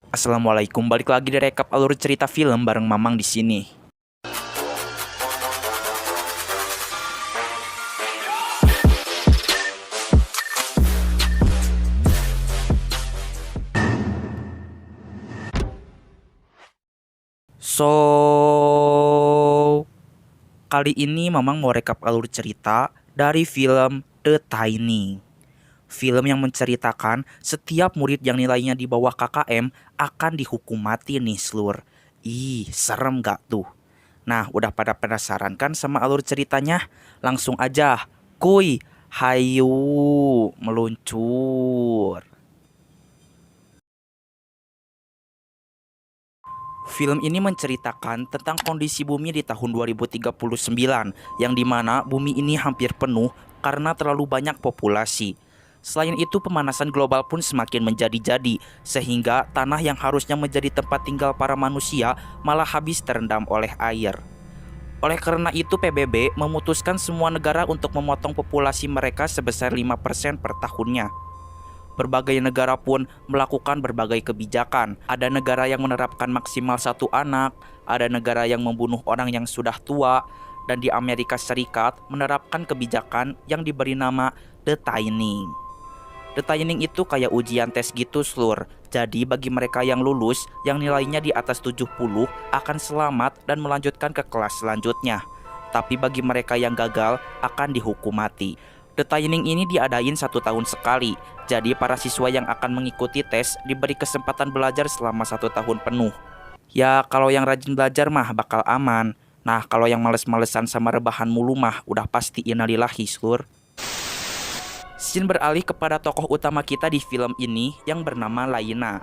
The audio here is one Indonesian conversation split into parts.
Assalamualaikum, balik lagi di rekap alur cerita film bareng Mamang di sini. Kali ini Mamang mau rekap alur cerita dari film The Tiny. Film yang menceritakan setiap murid yang nilainya di bawah KKM akan dihukum mati nih, Slur. Ih, serem gak tuh? Nah, udah pada penasaran kan sama alur ceritanya? Langsung aja, kuy, hayu, meluncur. Film ini menceritakan tentang kondisi bumi di tahun 2039, yang dimana bumi ini hampir penuh karena terlalu banyak populasi. Selain itu, pemanasan global pun semakin menjadi-jadi, sehingga tanah yang harusnya menjadi tempat tinggal para manusia malah habis terendam oleh air. Oleh karena itu, PBB memutuskan semua negara untuk memotong populasi mereka sebesar 5% per tahunnya. Berbagai negara pun melakukan berbagai kebijakan. Ada negara yang menerapkan maksimal satu anak, ada negara yang membunuh orang yang sudah tua, dan di Amerika Serikat menerapkan kebijakan yang diberi nama The Tining. The Tining itu kayak ujian tes gitu, Slur. Jadi bagi mereka yang lulus, yang nilainya di atas 70 akan selamat dan melanjutkan ke kelas selanjutnya. Tapi bagi mereka yang gagal akan dihukum mati. The Tining ini diadain 1 tahun sekali. Jadi para siswa yang akan mengikuti tes diberi kesempatan belajar selama 1 tahun penuh. Ya kalau yang rajin belajar mah bakal aman. Nah kalau yang males-malesan sama rebahan mulu mah udah pasti innalillahi, Slur. Scene beralih kepada tokoh utama kita di film ini yang bernama Laina.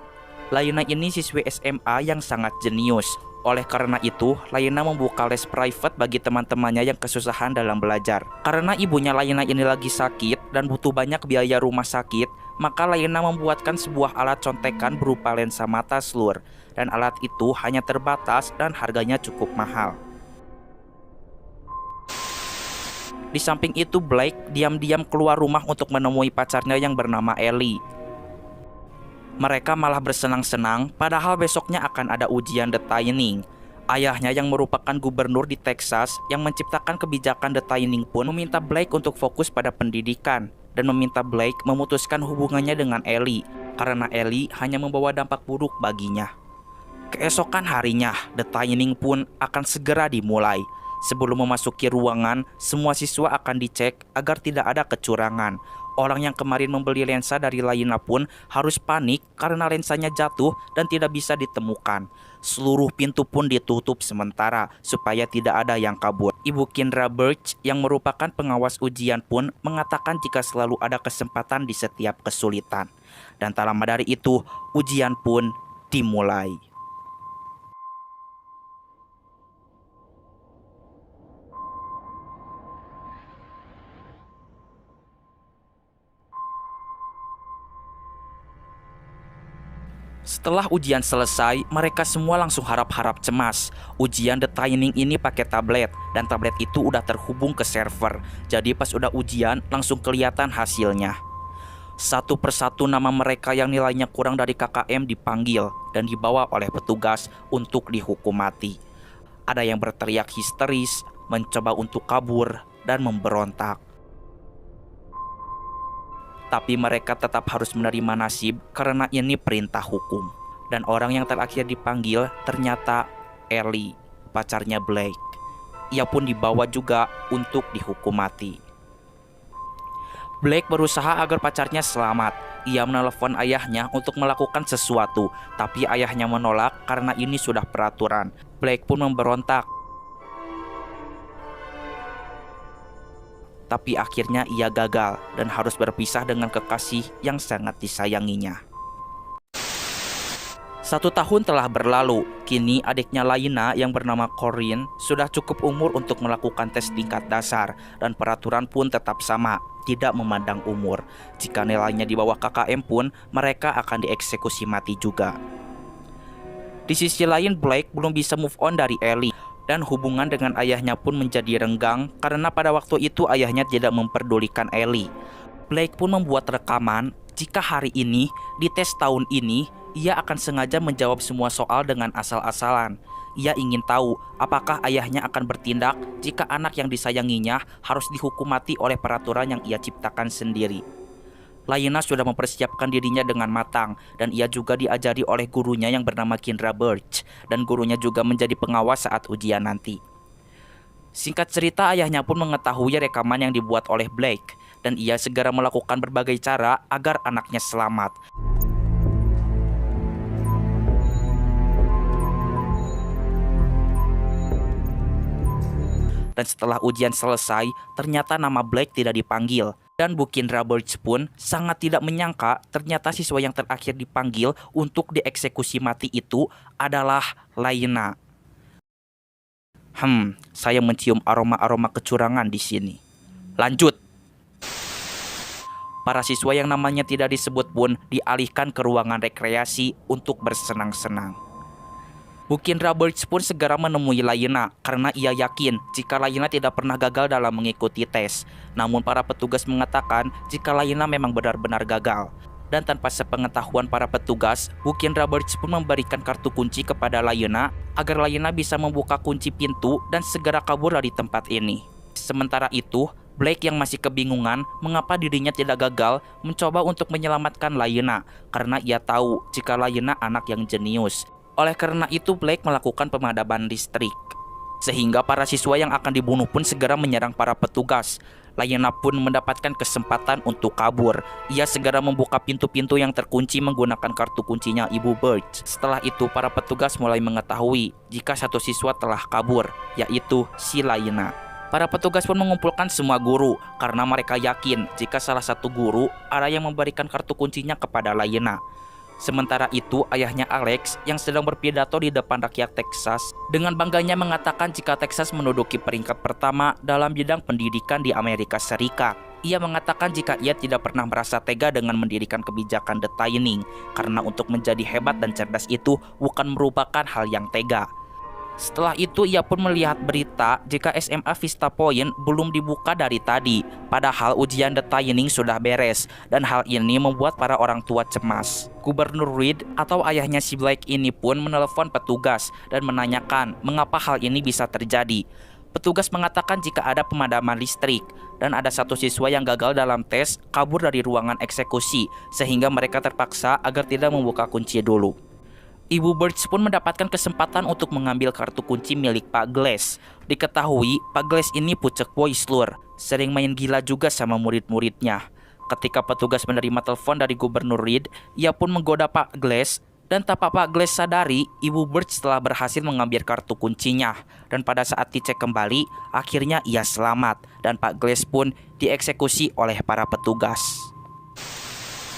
Laina ini siswi SMA yang sangat jenius. Oleh karena itu, Laina membuka les private bagi teman-temannya yang kesusahan dalam belajar. Karena ibunya Laina ini lagi sakit dan butuh banyak biaya rumah sakit, maka Laina membuatkan sebuah alat contekan berupa lensa mata, Slur. Dan alat itu hanya terbatas dan harganya cukup mahal. Di samping itu, Blake diam-diam keluar rumah untuk menemui pacarnya yang bernama Ellie. Mereka malah bersenang-senang, padahal besoknya akan ada ujian The Tining. Ayahnya yang merupakan gubernur di Texas yang menciptakan kebijakan The Tining pun meminta Blake untuk fokus pada pendidikan dan meminta Blake memutuskan hubungannya dengan Ellie karena Ellie hanya membawa dampak buruk baginya. Keesokan harinya, The Tining pun akan segera dimulai. Sebelum memasuki ruangan, semua siswa akan dicek agar tidak ada kecurangan. Orang yang kemarin membeli lensa dari Laina pun harus panik karena lensanya jatuh dan tidak bisa ditemukan. Seluruh pintu pun ditutup sementara supaya tidak ada yang kabur. Ibu Kendra Birch yang merupakan pengawas ujian pun mengatakan jika selalu ada kesempatan di setiap kesulitan. Dan tak lama dari itu, ujian pun dimulai. Setelah ujian selesai, mereka semua langsung harap-harap cemas. Ujian The Tining ini pakai tablet, dan tablet itu udah terhubung ke server. Jadi pas udah ujian, langsung kelihatan hasilnya. Satu persatu nama mereka yang nilainya kurang dari KKM dipanggil dan dibawa oleh petugas untuk dihukum mati. Ada yang berteriak histeris, mencoba untuk kabur, dan memberontak. Tapi mereka tetap harus menerima nasib karena ini perintah hukum. Dan orang yang terakhir dipanggil ternyata Ellie, pacarnya Blake. Ia pun dibawa juga untuk dihukum mati. Blake berusaha agar pacarnya selamat. Ia menelepon ayahnya untuk melakukan sesuatu, tapi ayahnya menolak karena ini sudah peraturan. Blake pun memberontak. Tapi akhirnya ia gagal dan harus berpisah dengan kekasih yang sangat disayanginya. 1 tahun telah berlalu. Kini adiknya Laina yang bernama Corinne sudah cukup umur untuk melakukan tes tingkat dasar. Dan peraturan pun tetap sama, tidak memandang umur. Jika nilainya di bawah KKM pun, mereka akan dieksekusi mati juga. Di sisi lain, Blake belum bisa move on dari Ellie. Dan hubungan dengan ayahnya pun menjadi renggang karena pada waktu itu ayahnya tidak memperdulikan Ellie. Blake pun membuat rekaman jika hari ini, di tes tahun ini, ia akan sengaja menjawab semua soal dengan asal-asalan. Ia ingin tahu apakah ayahnya akan bertindak jika anak yang disayanginya harus dihukum mati oleh peraturan yang ia ciptakan sendiri. Laina sudah mempersiapkan dirinya dengan matang dan ia juga diajari oleh gurunya yang bernama Kendra Birch dan gurunya juga menjadi pengawas saat ujian nanti. Singkat cerita, ayahnya pun mengetahui rekaman yang dibuat oleh Blake dan ia segera melakukan berbagai cara agar anaknya selamat. Dan setelah ujian selesai, ternyata nama Blake tidak dipanggil. Dan Bu Kendra Birch pun sangat tidak menyangka ternyata siswa yang terakhir dipanggil untuk dieksekusi mati itu adalah Laina. Saya mencium aroma-aroma kecurangan di sini. Lanjut. Para siswa yang namanya tidak disebut pun dialihkan ke ruangan rekreasi untuk bersenang-senang. Bu Kendra Birch pun segera menemui Laina karena ia yakin jika Laina tidak pernah gagal dalam mengikuti tes. Namun para petugas mengatakan jika Laina memang benar-benar gagal. Dan tanpa sepengetahuan para petugas, Bu Kendra Birch pun memberikan kartu kunci kepada Laina agar Laina bisa membuka kunci pintu dan segera kabur dari tempat ini. Sementara itu, Blake yang masih kebingungan mengapa dirinya tidak gagal mencoba untuk menyelamatkan Laina karena ia tahu jika Laina anak yang jenius. Oleh karena itu Blake melakukan pemadaman listrik. Sehingga para siswa yang akan dibunuh pun segera menyerang para petugas. Laina pun mendapatkan kesempatan untuk kabur. Ia segera membuka pintu-pintu yang terkunci menggunakan kartu kuncinya Ibu Birch. Setelah itu para petugas mulai mengetahui jika satu siswa telah kabur, yaitu si Laina. Para petugas pun mengumpulkan semua guru karena mereka yakin jika salah satu guru ada yang memberikan kartu kuncinya kepada Laina. Sementara itu, ayahnya Alex yang sedang berpidato di depan rakyat Texas dengan bangganya mengatakan jika Texas menduduki peringkat pertama dalam bidang pendidikan di Amerika Serikat. Ia mengatakan jika ia tidak pernah merasa tega dengan mendirikan kebijakan detaining karena untuk menjadi hebat dan cerdas itu bukan merupakan hal yang tega. Setelah itu ia pun melihat berita jika SMA Vista Point belum dibuka dari tadi, padahal ujian detaining sudah beres, dan hal ini membuat para orang tua cemas. Gubernur Reed atau ayahnya si Blake ini pun menelepon petugas dan menanyakan mengapa hal ini bisa terjadi. Petugas mengatakan jika ada pemadaman listrik dan ada satu siswa yang gagal dalam tes kabur dari ruangan eksekusi sehingga mereka terpaksa agar tidak membuka kunci dulu. Ibu Birch pun mendapatkan kesempatan untuk mengambil kartu kunci milik Pak Glass. Diketahui Pak Glass ini pucuk boy slur, sering main gila juga sama murid-muridnya. Ketika petugas menerima telepon dari Gubernur Reed, ia pun menggoda Pak Glass. Dan tanpa Pak Glass sadari, Ibu Birch telah berhasil mengambil kartu kuncinya. Dan pada saat dicek kembali, akhirnya ia selamat. Dan Pak Glass pun dieksekusi oleh para petugas.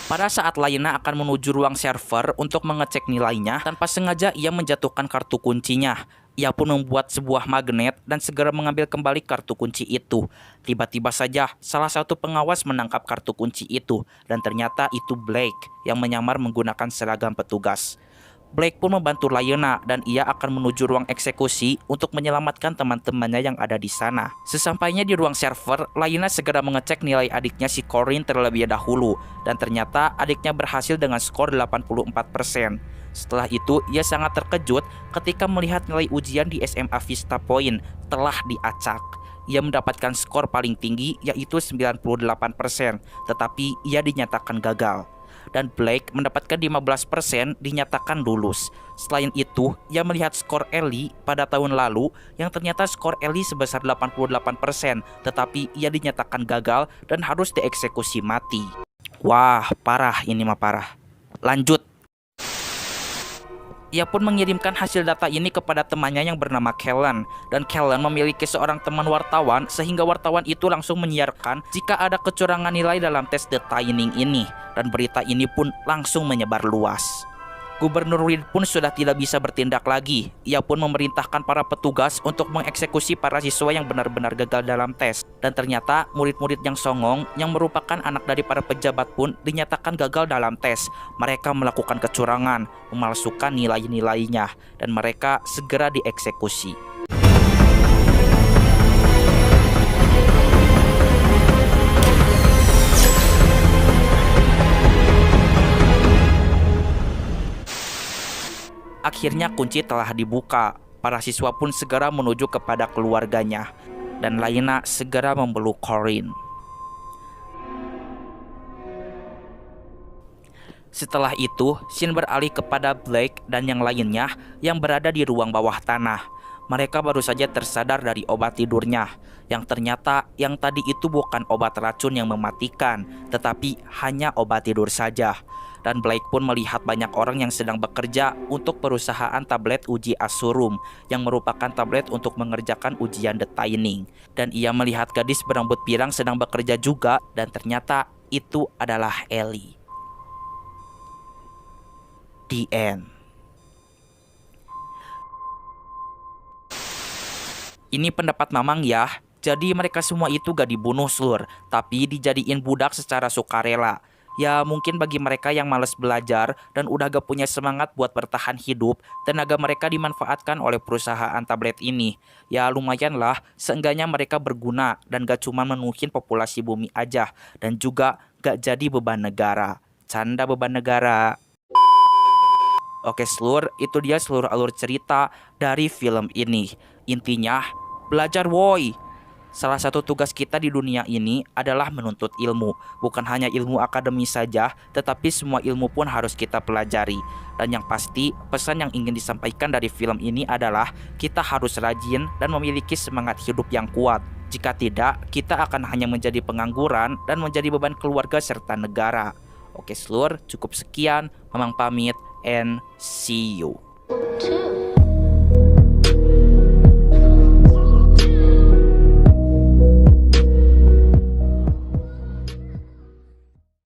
Pada saat Laina akan menuju ruang server untuk mengecek nilainya, tanpa sengaja ia menjatuhkan kartu kuncinya. Ia pun membuat sebuah magnet dan segera mengambil kembali kartu kunci itu. Tiba-tiba saja salah satu pengawas menangkap kartu kunci itu dan ternyata itu Blake yang menyamar menggunakan seragam petugas. Blake pun membantu Laina dan ia akan menuju ruang eksekusi untuk menyelamatkan teman-temannya yang ada di sana. Sesampainya di ruang server, Laina segera mengecek nilai adiknya si Corinne terlebih dahulu dan ternyata adiknya berhasil dengan skor 84%. Setelah itu, ia sangat terkejut ketika melihat nilai ujian di SMA Vista Point telah diacak. Ia mendapatkan skor paling tinggi yaitu 98%, tetapi ia dinyatakan gagal. Dan Blake mendapatkan 15% dinyatakan lulus. Selain itu, ia melihat skor Ellie pada tahun lalu yang ternyata skor Ellie sebesar 88%, tetapi ia dinyatakan gagal dan harus dieksekusi mati. Wah, parah ini mah parah. Lanjut. Ia pun mengirimkan hasil data ini kepada temannya yang bernama Kellen. Dan Kellen memiliki seorang teman wartawan sehingga wartawan itu langsung menyiarkan jika ada kecurangan nilai dalam tes detaining ini. Dan berita ini pun langsung menyebar luas. Gubernur Reed pun sudah tidak bisa bertindak lagi. Ia pun memerintahkan para petugas untuk mengeksekusi para siswa yang benar-benar gagal dalam tes. Dan ternyata murid-murid yang songong yang merupakan anak dari para pejabat pun dinyatakan gagal dalam tes. Mereka melakukan kecurangan, memalsukan nilai-nilainya, dan mereka segera dieksekusi. Akhirnya kunci telah dibuka. Para siswa pun segera menuju kepada keluarganya. Dan Laina segera memeluk Corin. Setelah itu, Shin beralih kepada Blake dan yang lainnya yang berada di ruang bawah tanah. Mereka baru saja tersadar dari obat tidurnya, yang ternyata yang tadi itu bukan obat racun yang mematikan, tetapi hanya obat tidur saja. Dan Blake pun melihat banyak orang yang sedang bekerja untuk perusahaan tablet uji Asurum, yang merupakan tablet untuk mengerjakan ujian The Tining. Dan ia melihat gadis berambut pirang sedang bekerja juga, dan ternyata itu adalah Ellie. The end. Ini pendapat Mamang ya. Jadi mereka semua itu gak dibunuh Slur, tapi dijadiin budak secara sukarela. Ya mungkin bagi mereka yang males belajar dan udah gak punya semangat buat bertahan hidup, tenaga mereka dimanfaatkan oleh perusahaan tablet ini. Ya lumayan lah, seenggaknya mereka berguna dan gak cuma menuhin populasi bumi aja, dan juga gak jadi beban negara. Canda beban negara. Oke Slur, itu dia seluruh alur cerita dari film ini. Intinya, belajar woi. Salah satu tugas kita di dunia ini adalah menuntut ilmu. Bukan hanya ilmu akademis saja, tetapi semua ilmu pun harus kita pelajari. Dan yang pasti, pesan yang ingin disampaikan dari film ini adalah kita harus rajin dan memiliki semangat hidup yang kuat. Jika tidak, kita akan hanya menjadi pengangguran dan menjadi beban keluarga serta negara. Oke Slur, cukup sekian. Mamang pamit and see you.